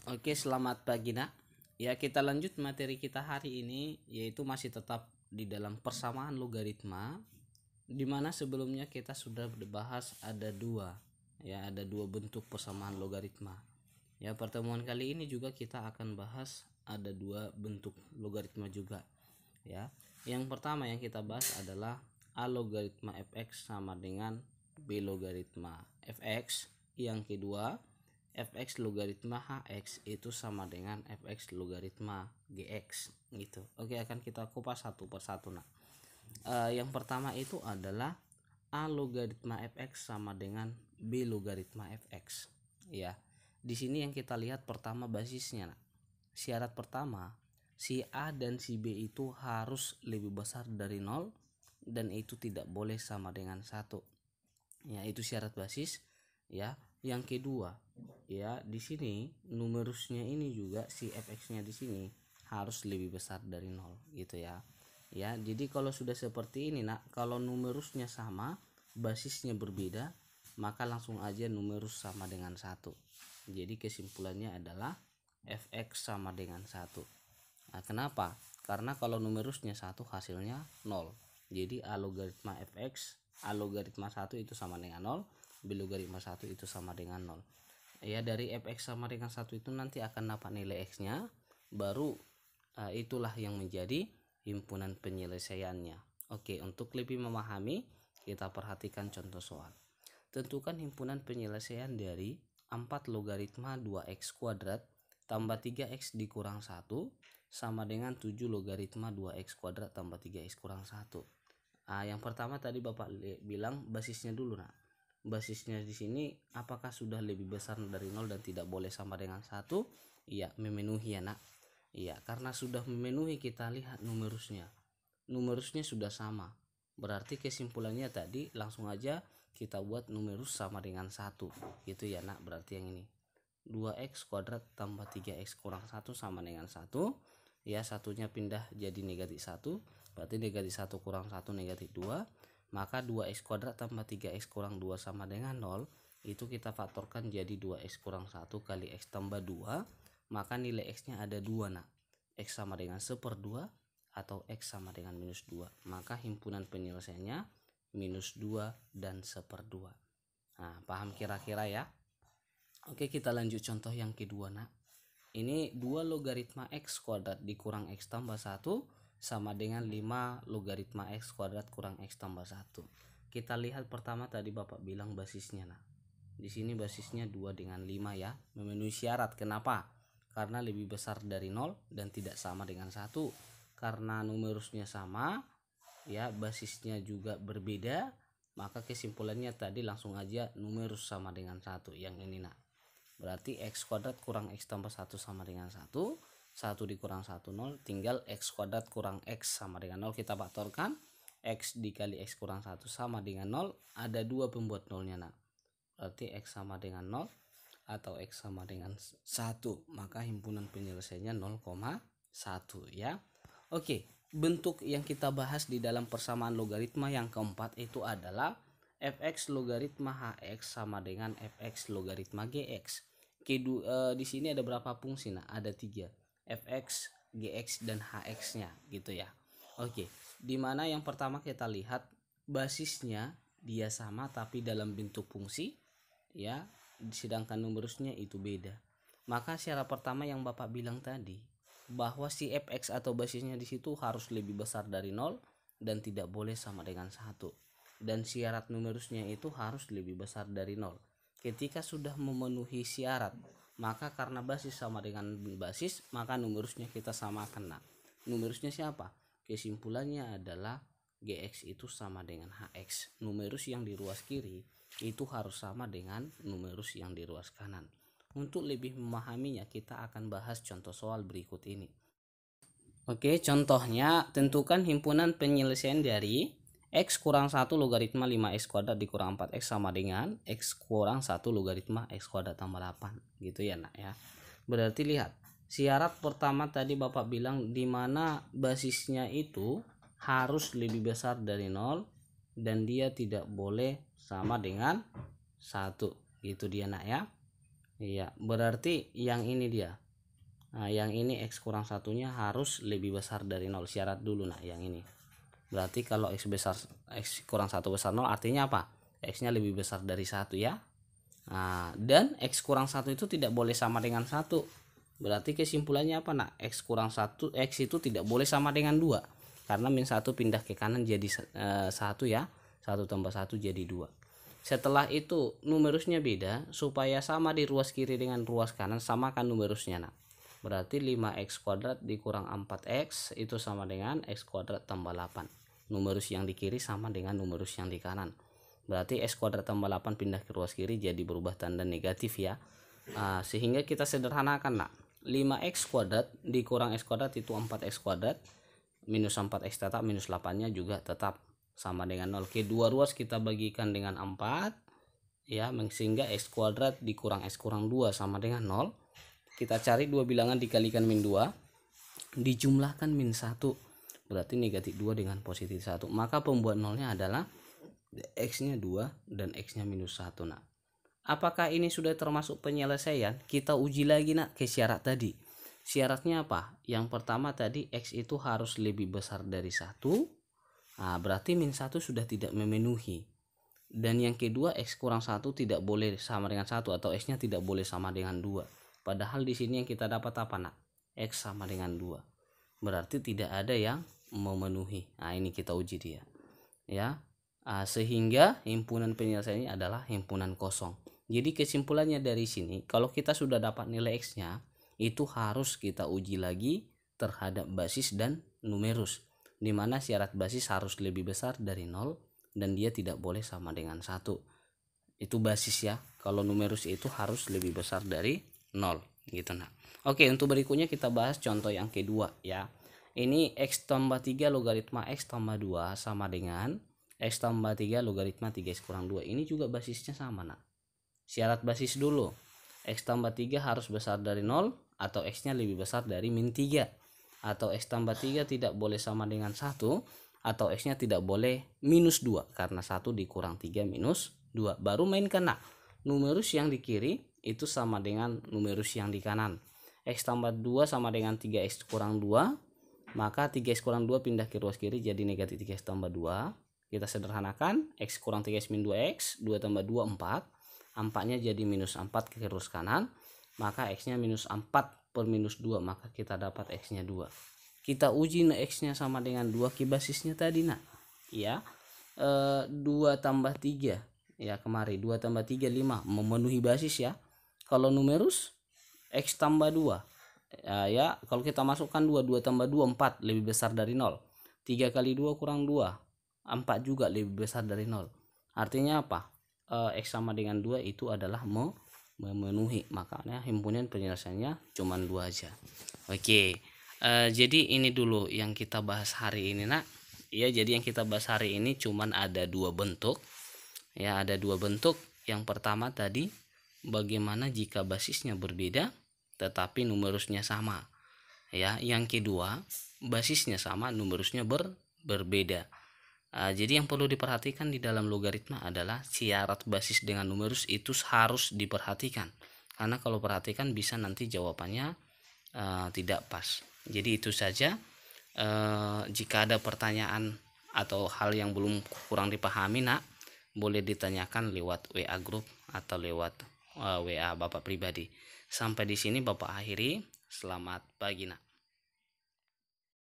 Oke, selamat pagi nak. Ya, kita lanjut materi kita hari ini, yaitu masih tetap di dalam persamaan logaritma, dimana sebelumnya kita sudah berbahas ada dua bentuk persamaan logaritma. Ya, pertemuan kali ini juga kita akan bahas ada dua bentuk logaritma juga. Ya, yang pertama yang kita bahas adalah a logaritma fx sama dengan b logaritma fx. Yang kedua, fx logaritma hx itu sama dengan fx logaritma gx gitu. Oke, akan kita kupas satu persatu. Nah, yang pertama itu adalah a logaritma fx sama dengan b logaritma fx. Ya, di sini yang kita lihat pertama basisnya. Nah, syarat pertama, si a dan si b itu harus lebih besar dari 0 dan itu tidak boleh sama dengan 1. Ya, itu syarat basis. Ya, yang kedua, ya di sini numerusnya ini juga si fx-nya di sini harus lebih besar dari 0 gitu ya. Ya, jadi kalau sudah seperti ini nak, kalau numerusnya sama, basisnya berbeda, maka langsung aja numerus sama dengan 1. Jadi kesimpulannya adalah fx sama dengan 1. Nah, kenapa? Karena kalau numerusnya 1 hasilnya 0. Jadi a logaritma fx, a logaritma 1 itu sama dengan 0, b logaritma 1 itu sama dengan 0. Ya, dari fx sama dengan 1 itu nanti akan dapat nilai x-nya, baru itulah yang menjadi himpunan penyelesaiannya. Oke, untuk lebih memahami, kita perhatikan contoh soal. Tentukan himpunan penyelesaian dari 4 logaritma 2x kuadrat tambah 3x dikurang 1 sama dengan 7 logaritma 2x kuadrat tambah 3x kurang 1. Yang pertama tadi Bapak bilang basisnya dulu. Nah, basisnya di sini apakah sudah lebih besar dari 0 dan tidak boleh sama dengan 1? Iya, memenuhi ya nak. Iya, karena sudah memenuhi kita lihat numerusnya. Numerusnya sudah sama. Berarti kesimpulannya tadi langsung aja kita buat numerus sama dengan 1. Gitu ya nak, berarti yang ini. 2x kuadrat tambah 3x kurang 1 sama dengan 1. Ya, satunya pindah jadi negatif 1. Berarti negatif 1 kurang 1 negatif 2. Maka 2x kuadrat tambah 3x kurang 2 sama dengan 0. Itu kita faktorkan jadi 2x kurang 1 kali x tambah 2. Maka nilai x-nya ada 2 nak. X sama dengan 1/2 atau x sama dengan minus 2. Maka himpunan penyelesaiannya minus 2 dan 1/2. Nah, paham kira-kira ya? Oke, kita lanjut contoh yang kedua nak. Ini 2 logaritma x kuadrat dikurang x tambah 1 sama dengan 5 logaritma x kuadrat kurang x tambah 1. Kita lihat pertama tadi Bapak bilang basisnya nah. Di sini basisnya 2 dengan 5 ya, memenuhi syarat. Kenapa? Karena lebih besar dari 0 dan tidak sama dengan 1. Karena numerusnya sama, ya basisnya juga berbeda, maka kesimpulannya tadi langsung aja numerus sama dengan 1 yang ini nak. Berarti x kuadrat kurang x tambah 1 sama dengan 1. 1 dikurang 1 0, tinggal x kuadrat kurang x sama dengan 0 kita faktorkan. X dikali x kurang 1 sama dengan 0, ada 2 pembuat nolnya nak. Berarti x sama dengan 0 atau x sama dengan 1. Maka himpunan penyelesaiannya 0,1 ya. Oke, bentuk yang kita bahas di dalam persamaan logaritma yang keempat itu adalah fx logaritma hx sama dengan fx logaritma gx. Di sini ada berapa fungsi? Nah, ada 3. fx, gx dan hx-nya gitu ya. Oke, dimana yang pertama kita lihat basisnya dia sama tapi dalam bentuk fungsi ya, sedangkan numerusnya itu beda. Maka syarat pertama yang Bapak bilang tadi, bahwa si fx atau basisnya di situ harus lebih besar dari 0 dan tidak boleh sama dengan 1. Dan syarat numerusnya itu harus lebih besar dari 0. Ketika sudah memenuhi syarat, maka karena basis sama dengan basis, maka numerusnya kita samakan. Nah, numerusnya siapa? Kesimpulannya adalah gx itu sama dengan hx. Numerus yang di ruas kiri itu harus sama dengan numerus yang di ruas kanan. Untuk lebih memahaminya, kita akan bahas contoh soal berikut ini. Oke, contohnya tentukan himpunan penyelesaian dari x kurang 1 logaritma 5x kuadrat dikurang 4x sama dengan x kurang 1 logaritma x kuadrat tambah 8. Gitu ya nak ya. Berarti lihat, syarat pertama tadi Bapak bilang di mana basisnya itu harus lebih besar dari 0 dan dia tidak boleh sama dengan 1. Gitu dia nak ya. Iya, berarti yang ini dia. Nah, yang ini X kurang satunya harus lebih besar dari 0. Syarat dulu nah yang ini. Berarti kalau X kurang 1 besar 0 artinya apa? X-nya lebih besar dari 1 ya. Nah, dan X kurang 1 itu tidak boleh sama dengan 1. Berarti kesimpulannya apa nak? X kurang 1, X itu tidak boleh sama dengan 2. Karena min 1 pindah ke kanan jadi 1 ya. 1 tambah 1 jadi 2. Setelah itu numerusnya beda. Supaya sama di ruas kiri dengan ruas kanan, samakan numerusnya nak. Berarti 5x kuadrat dikurang 4x itu sama dengan x kuadrat tambah 8. Numerus yang di kiri sama dengan numerus yang di kanan. Berarti x kuadrat tambah 8 pindah ke ruas kiri jadi berubah tanda negatif ya. Sehingga kita sederhanakan nak. 5x kuadrat dikurang x kuadrat itu 4x kuadrat. Minus 4x tetap, minus 8 nya juga tetap sama dengan 0. Kedua ruas kita bagikan dengan 4 ya, sehingga x kuadrat dikurang x kurang 2 sama dengan 0. Kita cari dua bilangan dikalikan min 2 dijumlahkan min 1, berarti negatif 2 dengan positif 1. Maka pembuat nolnya adalah x nya 2 dan x nya minus 1 nak. Apakah ini sudah termasuk penyelesaian? Kita uji lagi nak ke syarat tadi. Syaratnya apa? Yang pertama tadi x itu harus lebih besar dari 1. Nah, berarti min 1 sudah tidak memenuhi. Dan yang kedua x kurang 1 tidak boleh sama dengan 1 atau x nya tidak boleh sama dengan 2. Padahal di sini yang kita dapat apa nak? X sama dengan 2. Berarti tidak ada yang memenuhi. Nah, ini kita uji dia. Ya. Sehingga himpunan penyelesaiannya adalah himpunan kosong. Jadi kesimpulannya dari sini, kalau kita sudah dapat nilai X-nya, itu harus kita uji lagi terhadap basis dan numerus. Di mana syarat basis harus lebih besar dari 0 dan dia tidak boleh sama dengan 1. Itu basis ya. Kalau numerus itu harus lebih besar dari 0 gitu nah. Oke, untuk berikutnya kita bahas contoh yang kedua ya. Ini x tambah 3 logaritma x tambah 2 sama dengan x tambah 3 logaritma 3x kurang 2. Ini juga basisnya sama nah. Syarat basis dulu. X tambah 3 harus besar dari 0 atau x nya lebih besar dari min 3. Atau x tambah 3 tidak boleh sama dengan 1 atau x nya tidak boleh minus 2 karena 1 dikurang 3 minus 2. Baru mainkan nah. Numerus yang di kiri itu sama dengan numerus yang di kanan. X tambah 2 sama dengan 3x kurang 2. Maka 3x kurang 2 pindah ke ruas kiri jadi negatif 3x tambah 2. Kita sederhanakan. X kurang 3x min 2x. 2 tambah 2 4. 4 nya jadi minus 4 ke ruas kanan. Maka x nya minus 4 per minus 2. Maka kita dapat x nya 2. Kita uji x nya sama dengan 2 ke basisnya tadi nak. Ya. 2 tambah 3. Ya kemari 2 tambah 3 5. Memenuhi basis ya. Kalau numerus x tambah 2 ya, kalau kita masukkan 2 tambah 2 4 lebih besar dari 0. 3 kali 2 kurang 2 4 juga lebih besar dari 0. Artinya apa? X sama dengan 2 itu adalah memenuhi. Makanya himpunan penyelesaiannya cuma 2 aja. Oke. Jadi ini dulu yang kita bahas hari ini nak. Ya, jadi yang kita bahas hari ini cuman ada 2 bentuk. Ya, ada 2 bentuk. Yang pertama tadi bagaimana jika basisnya berbeda tetapi numerusnya sama. Ya, yang kedua basisnya sama numerusnya berbeda. Jadi yang perlu diperhatikan di dalam logaritma adalah syarat basis dengan numerus itu harus diperhatikan. Karena kalau perhatikan bisa nanti jawabannya tidak pas. Jadi itu saja. Jika ada pertanyaan atau hal yang belum kurang dipahami nak, boleh ditanyakan lewat WA group atau lewat WA Bapak pribadi. Sampai di sini Bapak akhiri. Selamat pagi nak.